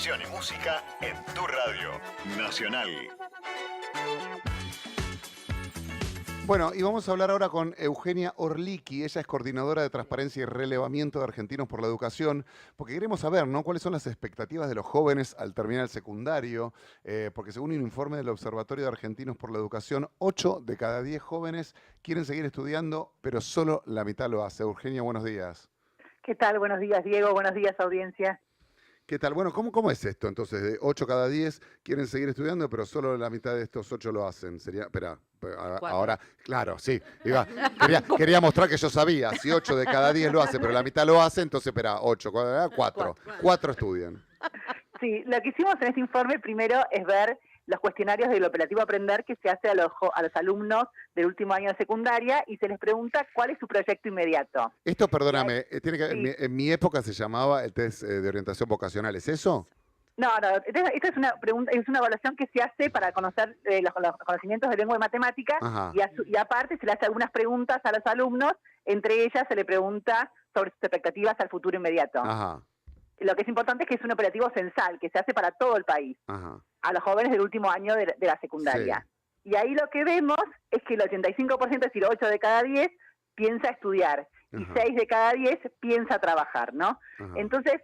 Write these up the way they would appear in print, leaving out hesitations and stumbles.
información y música en tu radio nacional. Bueno, y vamos a hablar ahora con Eugenia Orlicki. Ella es coordinadora de transparencia y relevamiento de Argentinos por la Educación, porque queremos saber, ¿no?, cuáles son las expectativas de los jóvenes al terminar el secundario, porque según un informe del Observatorio de Argentinos por la Educación, 8 de cada 10 jóvenes quieren seguir estudiando, pero solo la mitad lo hace. Eugenia, buenos días. ¿Qué tal? Buenos días, Diego. Buenos días, audiencia. ¿Qué tal? Bueno, ¿cómo es esto? Entonces, de 8 cada 10 quieren seguir estudiando, pero solo la mitad de estos 8 lo hacen. Sería, espera, ahora, claro, sí. Quería mostrar que yo sabía. Si 8 de cada 10 lo hace, pero la mitad lo hace, entonces, espera, 8, 4. 4 estudian. Sí, lo que hicimos en este informe primero es ver los cuestionarios del operativo Aprender que se hace a los alumnos del último año de secundaria y se les pregunta cuál es su proyecto inmediato. Esto, perdóname, tiene que, Sí. en mi época se llamaba el test de orientación vocacional, ¿es eso? No, esta es una pregunta, es una evaluación que se hace para conocer los conocimientos de lengua y matemática y aparte se le hace algunas preguntas a los alumnos, entre ellas se le pregunta sobre sus expectativas al futuro inmediato. Ajá. Lo que es importante es que es un operativo censal que se hace para todo el país, a los jóvenes del último año de la secundaria. Sí. Y ahí lo que vemos es que el 85%, es decir, 8 de cada 10, piensa estudiar y 6 de cada 10 piensa trabajar, ¿no? Entonces,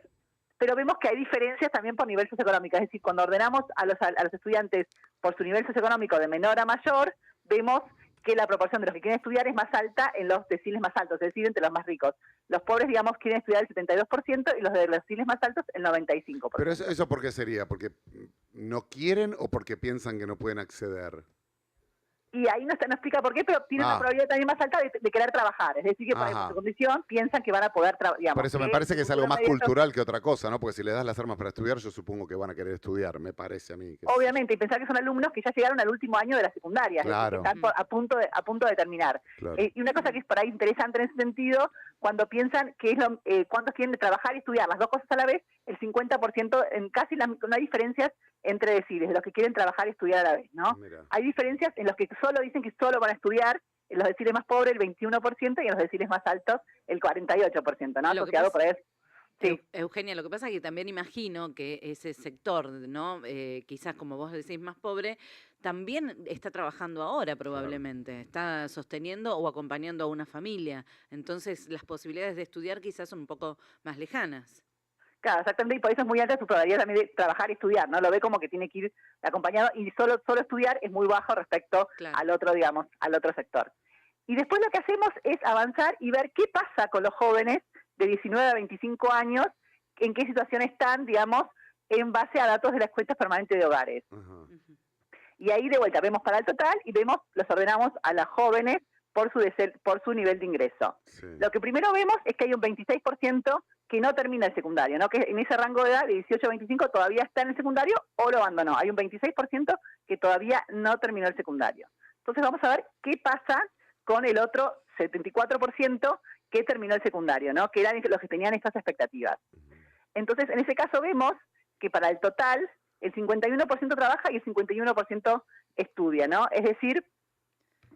pero vemos que hay diferencias también por nivel socioeconómico, es decir, cuando ordenamos a los estudiantes por su nivel socioeconómico de menor a mayor, vemos que la proporción de los que quieren estudiar es más alta en los deciles más altos, es decir, entre los más ricos. Los pobres, digamos, quieren estudiar el 72% y los de los deciles más altos el 95%. ¿Pero eso por qué sería? ¿Porque no quieren o porque piensan que no pueden acceder? Y ahí no explica por qué, pero tiene una probabilidad también más alta de querer trabajar. Es decir, que por su condición piensan que van a poder trabajar. Por eso me parece que es algo más cultural que otra cosa, ¿no? Porque si le das las armas para estudiar, yo supongo que van a querer estudiar, me parece a mí. Obviamente, y pensar que son alumnos que ya llegaron al último año de la secundaria, claro. Es decir, que están a punto de terminar. Claro. Y una cosa que es por ahí interesante en ese sentido, cuando piensan que es cuántos quieren trabajar y estudiar las dos cosas a la vez, el 50%, en casi no hay diferencias entre deciles, de los que quieren trabajar y estudiar a la vez, ¿no? Mira. Hay diferencias en los que solo dicen que solo van a estudiar, en los deciles más pobres el 21% y en los deciles más altos el 48%, ¿no? Asociado por eso. Sí. Eugenia, lo que pasa es que también imagino que ese sector, ¿no? Quizás como vos decís más pobre, también está trabajando ahora probablemente, está sosteniendo o acompañando a una familia. Entonces las posibilidades de estudiar quizás son un poco más lejanas. Claro, exactamente, y por eso es muy alta su probabilidad también de trabajar y estudiar, ¿no? Lo ve como que tiene que ir acompañado y solo estudiar es muy bajo respecto al otro, digamos, al otro sector. Y después lo que hacemos es avanzar y ver qué pasa con los jóvenes de 19 a 25 años, en qué situación están, digamos, en base a datos de las cuentas permanentes de hogares. Y ahí de vuelta vemos para el total y los ordenamos a las jóvenes por su nivel de ingreso. Sí. Lo que primero vemos es que hay un 26% que no termina el secundario, ¿no? Que en ese rango de edad de 18 a 25 todavía está en el secundario o lo abandonó. Hay un 26% que todavía no terminó el secundario. Entonces vamos a ver qué pasa con el otro 74% que terminó el secundario, ¿no? Que eran los que tenían estas expectativas. Entonces, en ese caso vemos que para el total el 51% trabaja y el 51% estudia, ¿no? Es decir,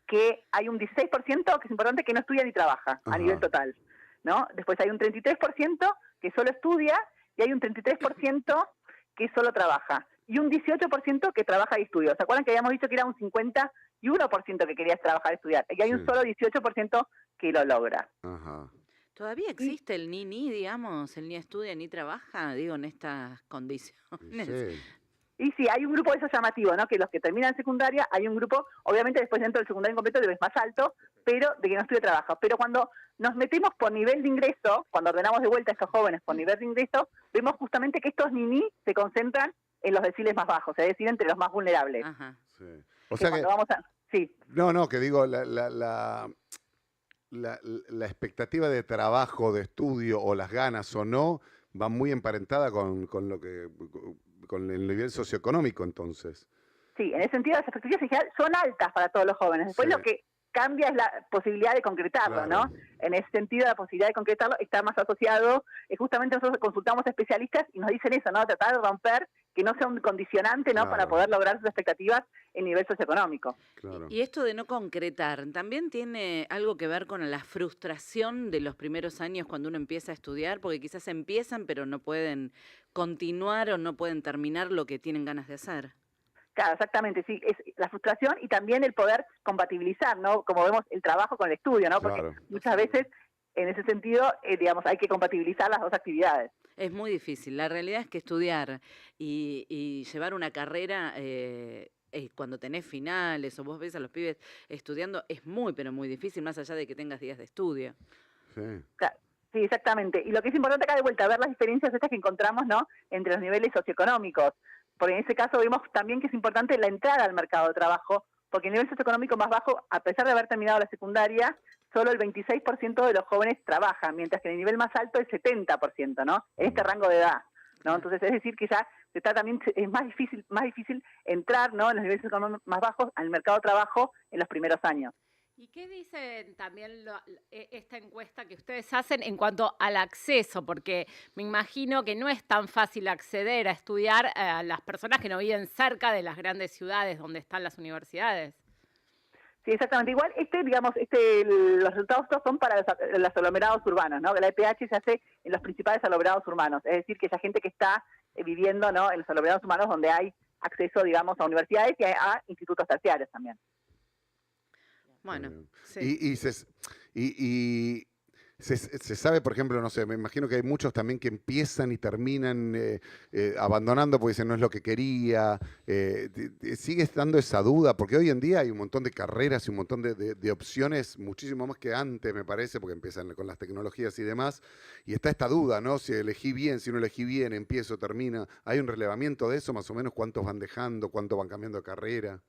que hay un 16% que es importante que no estudia ni trabaja a nivel total, ¿no? Después hay un 33% que solo estudia y hay un 33% que solo trabaja y un 18% que trabaja y estudia. ¿Se acuerdan que habíamos dicho que era un 51% que quería trabajar y estudiar? Y hay un solo 18% que lo logra. ¿Todavía existe el ni, digamos, el ni estudia ni trabaja, digo, en estas condiciones? Sí. Y sí, hay un grupo de esos llamativos, ¿no? Que los que terminan secundaria, hay un grupo, obviamente después dentro del secundario incompleto es más alto, pero de que no estudia trabajo. Pero cuando nos metemos por nivel de ingreso, cuando ordenamos de vuelta a estos jóvenes por nivel de ingreso, vemos justamente que estos ni se concentran en los deciles más bajos, es decir, entre los más vulnerables. Sí. O sea que vamos a... Sí. No, que digo, la expectativa de trabajo, de estudio, o las ganas o no, va muy emparentada con el nivel socioeconómico, entonces. Sí, en ese sentido las expectativas en general son altas para todos los jóvenes. Después lo que cambia es la posibilidad de concretarlo, ¿no? En ese sentido, la posibilidad de concretarlo está más asociado, justamente nosotros consultamos a especialistas y nos dicen eso, ¿no? Tratar de romper que no sea un condicionante, ¿no? Claro. Para poder lograr sus expectativas en nivel socioeconómico. Claro. Y esto de no concretar, ¿también tiene algo que ver con la frustración de los primeros años cuando uno empieza a estudiar? Porque quizás empiezan pero no pueden continuar o no pueden terminar lo que tienen ganas de hacer. Claro, exactamente, sí, es la frustración y también el poder compatibilizar, ¿no? Como vemos, el trabajo con el estudio, ¿no? Porque Claro. muchas veces, en ese sentido, digamos, hay que compatibilizar las dos actividades. Es muy difícil. La realidad es que estudiar y llevar una carrera cuando tenés finales o vos ves a los pibes estudiando es muy, pero muy difícil, más allá de que tengas días de estudio. Sí. Claro, sí, exactamente. Y lo que es importante acá de vuelta, ver las diferencias estas que encontramos, ¿no? Entre los niveles socioeconómicos. Porque en ese caso vemos también que es importante la entrada al mercado de trabajo, porque el nivel socioeconómico más bajo, a pesar de haber terminado la secundaria, solo el 26% de los jóvenes trabajan, mientras que en el nivel más alto el 70%, ¿no? En este rango de edad, ¿no? Entonces es decir que ya está también es más difícil entrar, ¿no? En los niveles socioeconómicos más bajos al mercado de trabajo en los primeros años. ¿Y qué dicen también esta encuesta que ustedes hacen en cuanto al acceso? Porque me imagino que no es tan fácil acceder a estudiar a las personas que no viven cerca de las grandes ciudades donde están las universidades. Sí, exactamente. Igual, los resultados son para los aglomerados urbanos, ¿no? La EPH se hace en los principales aglomerados urbanos, es decir, que esa gente que está viviendo, ¿no? En los aglomerados urbanos donde hay acceso, digamos, a universidades y a institutos terciarios también. Bueno, sí. Y se sabe, por ejemplo, no sé, me imagino que hay muchos también que empiezan y terminan abandonando porque dicen no es lo que quería. ¿Sigue estando esa duda? Porque hoy en día hay un montón de carreras y un montón de opciones, muchísimo más que antes, me parece, porque empiezan con las tecnologías y demás. Y está esta duda, ¿no? Si elegí bien, si no elegí bien, empiezo, termina. ¿Hay un relevamiento de eso, más o menos? ¿Cuántos van dejando? ¿Cuántos van cambiando de carrera?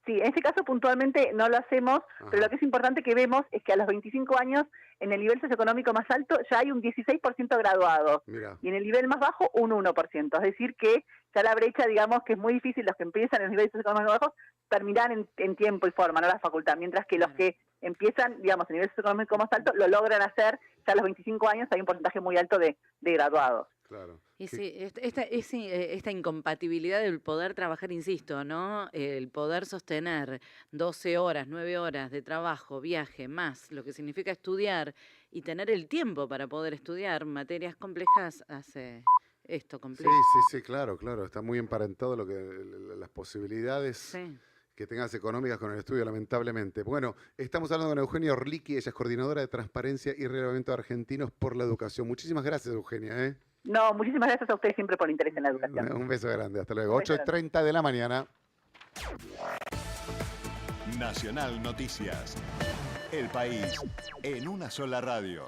Sí, en este caso puntualmente no lo hacemos, pero lo que es importante que vemos es que a los 25 años, en el nivel socioeconómico más alto, ya hay un 16% graduados. Mirá. Y en el nivel más bajo, un 1%. Es decir, que ya la brecha, digamos, que es muy difícil, los que empiezan en los niveles socioeconómicos bajos, terminar en tiempo y forma, no la facultad, mientras que los que empiezan, digamos, en nivel socioeconómico más alto, lo logran hacer, ya a los 25 años hay un porcentaje muy alto de graduados. Claro. Y sí, esta incompatibilidad del poder trabajar, insisto, ¿no? El poder sostener 12 horas, 9 horas de trabajo, viaje, más lo que significa estudiar y tener el tiempo para poder estudiar materias complejas hace esto complejo. Sí, claro. Está muy emparentado las posibilidades. Sí. Que tengas económicas con el estudio, lamentablemente. Bueno, estamos hablando con Eugenia Orlicki, ella es coordinadora de Transparencia y Relevamiento de Argentinos por la Educación. Muchísimas gracias, Eugenia. No, muchísimas gracias a ustedes siempre por el interés en la educación. Un beso grande, hasta luego. 8:30 de la mañana. Nacional Noticias. El país en una sola radio.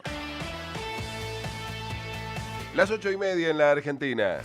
Las 8:30 en la Argentina.